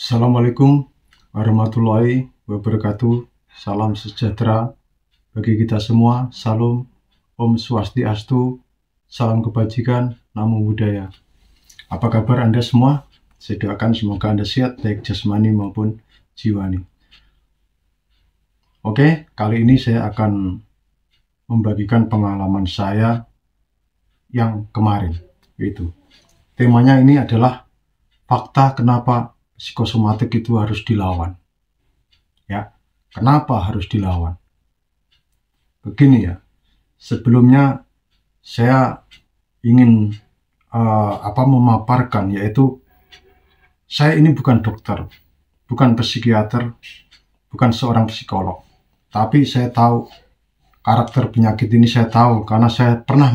Assalamualaikum warahmatullahi wabarakatuh. Salam sejahtera bagi kita semua. Salam, Om Swastiastu, salam kebajikan, namo buddhaya. Apa kabar Anda semua? Saya doakan semoga Anda sehat, baik jasmani maupun jiwani. Oke, kali ini saya akan membagikan pengalaman saya yang kemarin. Yaitu, temanya ini adalah fakta kenapa psikosomatik itu harus dilawan. Ya, kenapa harus dilawan? Begini ya, sebelumnya saya ingin memaparkan, yaitu saya ini bukan dokter, bukan psikiater, bukan seorang psikolog, tapi saya tahu karakter penyakit ini, saya tahu karena saya pernah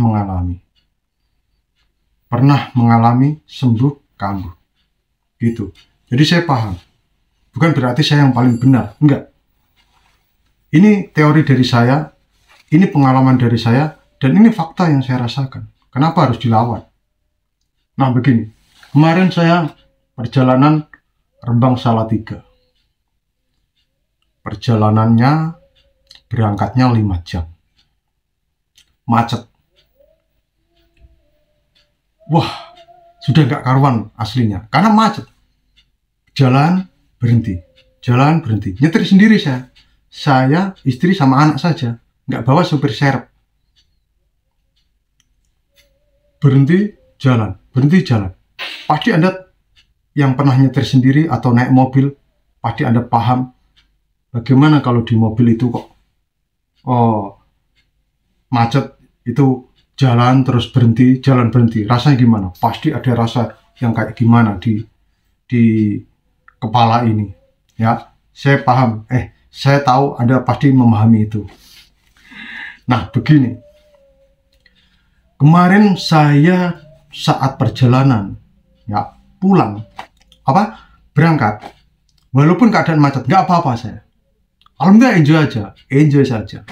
mengalami sembuh kambuh gitu. Jadi saya paham, bukan berarti saya yang paling benar, enggak. Ini teori dari saya, ini pengalaman dari saya, dan ini fakta yang saya rasakan. Kenapa harus dilawan? Nah begini, kemarin saya perjalanan Rembang Salatiga. Perjalanannya berangkatnya 5 jam. Macet. Wah, sudah nggak karuan aslinya, karena macet. Jalan berhenti, nyetir sendiri saya, istri sama anak saja, nggak bawa supir serep. Berhenti jalan. Pasti Anda yang pernah nyetir sendiri atau naik mobil, pasti Anda paham bagaimana kalau di mobil itu kok macet, itu jalan terus berhenti, jalan berhenti, rasanya gimana? Pasti ada rasa yang kayak gimana di kepala ini, ya. Saya paham, saya tahu Anda pasti memahami itu. Nah begini, kemarin saya saat perjalanan, ya, pulang, berangkat, walaupun keadaan macet, nggak apa-apa saya. Alhamdulillah, enjoy saja.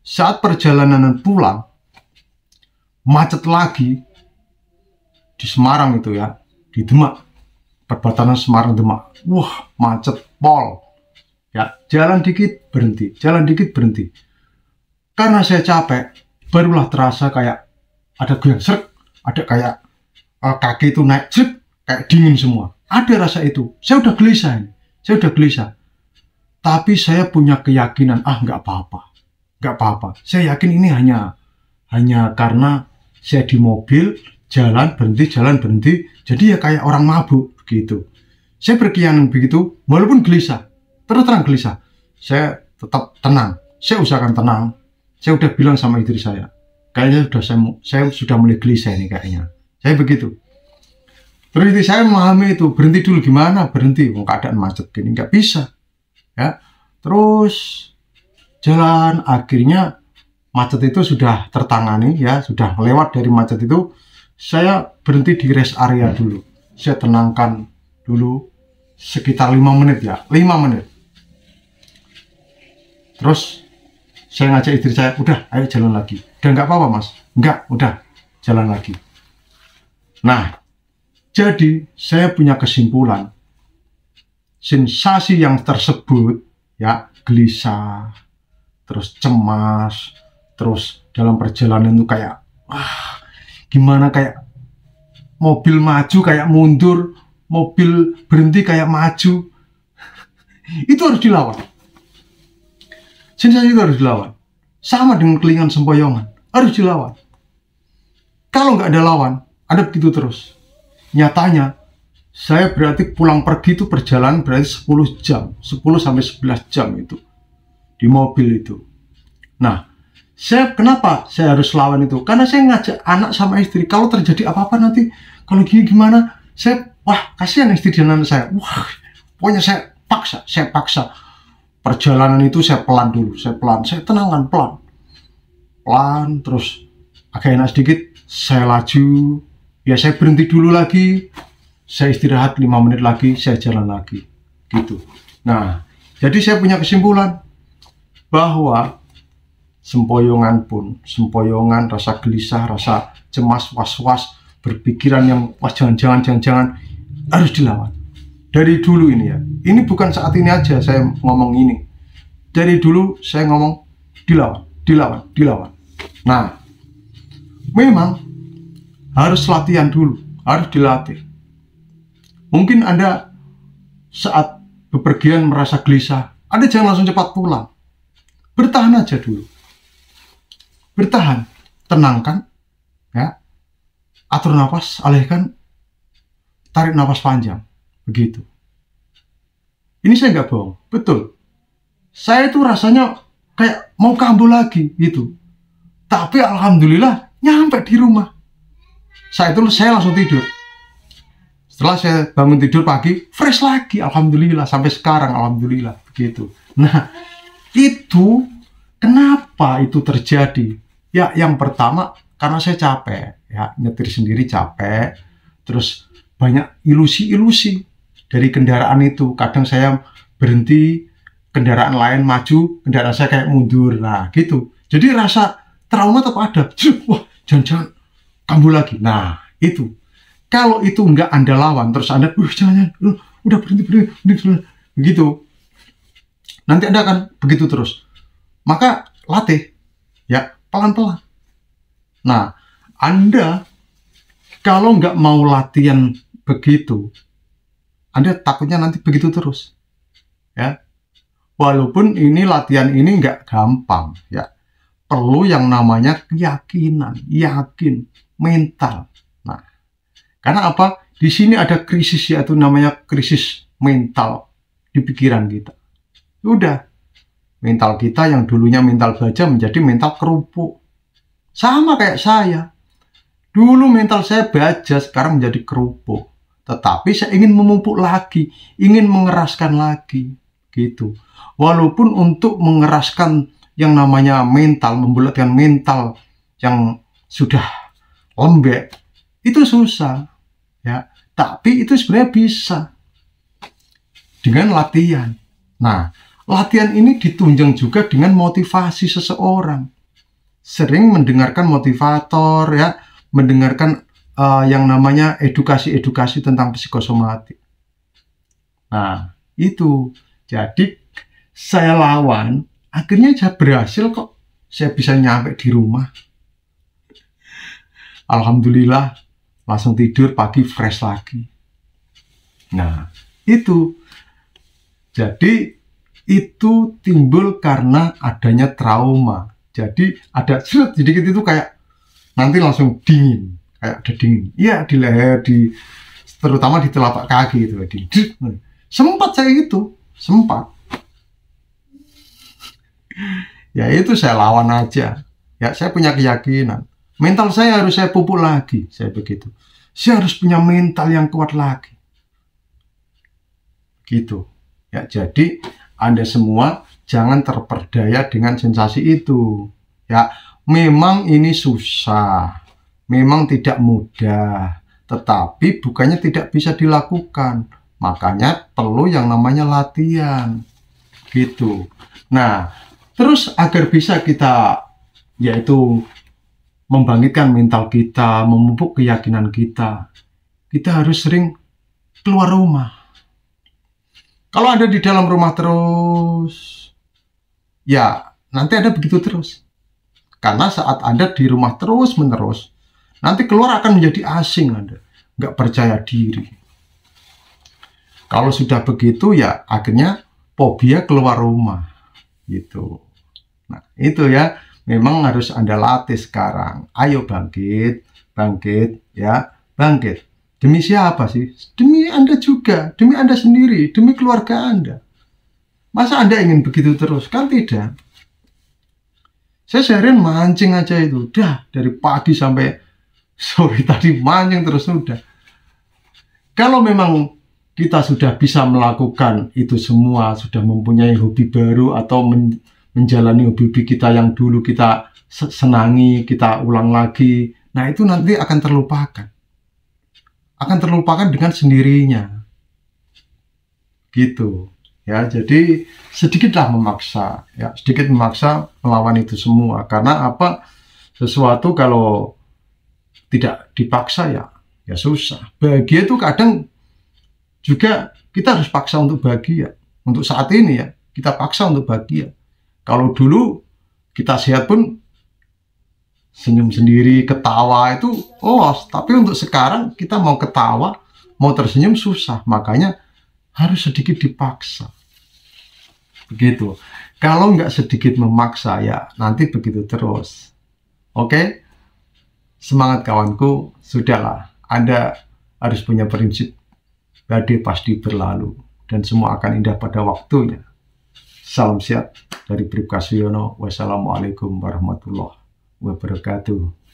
Saat perjalanan pulang, macet lagi di Semarang itu ya, di Demak. Perbatasan Semarang Demak. Wah, macet pol. Ya, jalan dikit berhenti. Karena saya capek, barulah terasa kayak ada goyang srek, ada kayak kaki itu naik srek, kayak dingin semua. Ada rasa itu. Saya udah gelisah. Tapi saya punya keyakinan, nggak apa-apa. Saya yakin ini hanya karena saya di mobil, jalan berhenti, jadi ya kayak orang mabuk gitu. Saya berkeyakinan begitu, walaupun gelisah, terus terang gelisah, saya tetap tenang. Saya usahakan tenang. Saya udah bilang sama istri saya, kayaknya saya sudah mulai gelisah ini kayaknya. Saya begitu. Terus istri saya memahami itu, berhenti dulu. Gimana berhenti? Keadaan macet gini nggak bisa. Ya, terus jalan, akhirnya macet itu sudah tertangani, ya, sudah lewat dari macet itu. Saya berhenti di rest area dulu. Saya tenangkan dulu sekitar 5 menit ya, 5 menit. Terus saya ngajak istri saya, udah ayo jalan lagi. Udah nggak apa-apa mas? Enggak, udah jalan lagi. Nah, jadi saya punya kesimpulan, sensasi yang tersebut ya, gelisah, terus cemas, terus dalam perjalanan itu kayak gimana, kayak mobil maju kayak mundur, mobil berhenti kayak maju. Itu harus dilawan. Sensasi itu harus dilawan. Sama dengan kelingan sempoyongan, harus dilawan. Kalau nggak ada lawan, ada begitu terus. Nyatanya, saya berarti pulang pergi itu perjalanan berarti 10 jam, 10 sampai 11 jam itu di mobil itu. Nah, kenapa saya harus lawan itu? Karena saya ngajak anak sama istri, kalau terjadi apa-apa nanti, kalau gini gimana? Kasihan istri dan anak saya. Pokoknya saya paksa. Perjalanan itu saya pelan dulu, saya tenangkan pelan, terus agak enak sedikit, saya laju, ya saya berhenti dulu lagi, saya istirahat 5 menit lagi, saya jalan lagi, gitu. Nah, jadi saya punya kesimpulan bahwa sempoyongan, rasa gelisah, rasa cemas, was-was, berpikiran yang jangan harus dilawan. dari dulu ini ya, ini bukan saat ini aja saya ngomong ini, dari dulu saya ngomong dilawan. Nah, memang harus latihan dulu, harus dilatih. Mungkin Anda saat bepergian merasa gelisah, Anda jangan langsung cepat pulang, bertahan aja dulu, bertahan, tenangkan, ya, atur nafas, alihkan, tarik nafas panjang, begitu. Ini saya nggak bohong, betul. Saya itu rasanya kayak mau kambuh lagi, gitu. Tapi alhamdulillah nyampe di rumah. Saya langsung tidur. Setelah saya bangun tidur pagi, fresh lagi, alhamdulillah. Sampai sekarang, alhamdulillah, begitu. Nah, itu kenapa itu terjadi? Ya, yang pertama karena saya capek, ya, nyetir sendiri capek. Terus banyak ilusi-ilusi dari kendaraan itu. Kadang saya berhenti, kendaraan lain maju, kendaraan saya kayak mundur. Nah, gitu. Jadi rasa trauma tetap ada. Wah, jangan-jangan kambuh lagi. Nah, itu. Kalau itu enggak Anda lawan, terus Anda, jangan, udah berhenti. Begitu. Nanti Anda akan begitu terus. Maka latih, ya, pelan-pelan. Nah, Anda kalau nggak mau latihan begitu, Anda takutnya nanti begitu terus, ya. Walaupun ini latihan ini nggak gampang, ya. Perlu yang namanya keyakinan, yakin, mental. Nah, karena apa? Di sini ada krisis, yaitu namanya krisis mental di pikiran kita. Udah, mental kita yang dulunya mental baja menjadi mental kerupuk. Sama kayak saya. Dulu mental saya baja, sekarang menjadi kerupuk. Tetapi saya ingin memupuk lagi, ingin mengeraskan lagi, gitu. Walaupun untuk mengeraskan yang namanya mental, membulatkan mental yang sudah lembek, itu susah, ya. Tapi itu sebenarnya bisa dengan latihan. Nah, latihan ini ditunjang juga dengan motivasi seseorang. Sering mendengarkan motivator, ya, mendengarkan yang namanya edukasi-edukasi tentang psikosomatik. Nah, itu. Jadi, saya lawan, akhirnya saya berhasil kok. Saya bisa nyampe di rumah. Alhamdulillah, langsung tidur, pagi fresh lagi. Nah, itu. Jadi, itu timbul karena adanya trauma. Jadi, ada sedikit itu kayak nanti langsung dingin, kayak ada dingin. Iya, di leher, terutama di telapak kaki itu. Sempat saya itu, sempat. Ya itu saya lawan aja. Ya saya punya keyakinan. Mental saya harus saya pupuk lagi, saya begitu. Saya harus punya mental yang kuat lagi. Gitu. Ya jadi Anda semua jangan terperdaya dengan sensasi itu. Ya, memang ini susah, memang tidak mudah, tetapi bukannya tidak bisa dilakukan. Makanya perlu yang namanya latihan, gitu. Nah, terus agar bisa kita, yaitu membangkitkan mental kita, memupuk keyakinan kita harus sering keluar rumah. Kalau Anda di dalam rumah terus, ya nanti Anda begitu terus. Karena saat Anda di rumah terus-menerus, nanti keluar akan menjadi asing Anda, nggak percaya diri. Kalau sudah begitu ya akhirnya fobia keluar rumah, gitu. Nah itu ya, memang harus Anda latih sekarang. Ayo bangkit, ya, bangkit. Demi siapa sih? Demi Anda juga, demi Anda sendiri, demi keluarga Anda. Masa Anda ingin begitu terus? Kan tidak. Saya seharian mancing aja itu, dari pagi sampai sore tadi mancing terus sudah. Kalau memang kita sudah bisa melakukan itu semua, sudah mempunyai hobi baru atau menjalani hobi kita yang dulu kita senangi, kita ulang lagi, nah itu nanti akan terlupakan. Akan terlupakan dengan sendirinya. Gitu. Ya, jadi sedikitlah memaksa, ya, sedikit memaksa melawan itu semua. Karena apa? Sesuatu kalau tidak dipaksa ya susah. Bahagia itu kadang juga kita harus paksa untuk bahagia. Untuk saat ini ya, kita paksa untuk bahagia. Kalau dulu kita sehat pun senyum sendiri, ketawa itu tapi untuk sekarang kita mau ketawa, mau tersenyum susah. Makanya harus sedikit dipaksa. Begitu. Kalau nggak sedikit memaksa ya nanti begitu terus. Oke? Semangat kawanku, sudahlah. Anda harus punya prinsip badai pasti berlalu dan semua akan indah pada waktunya. Salam sehat dari Bribka Suyono. Wassalamualaikum warahmatullahi wabarakatuh.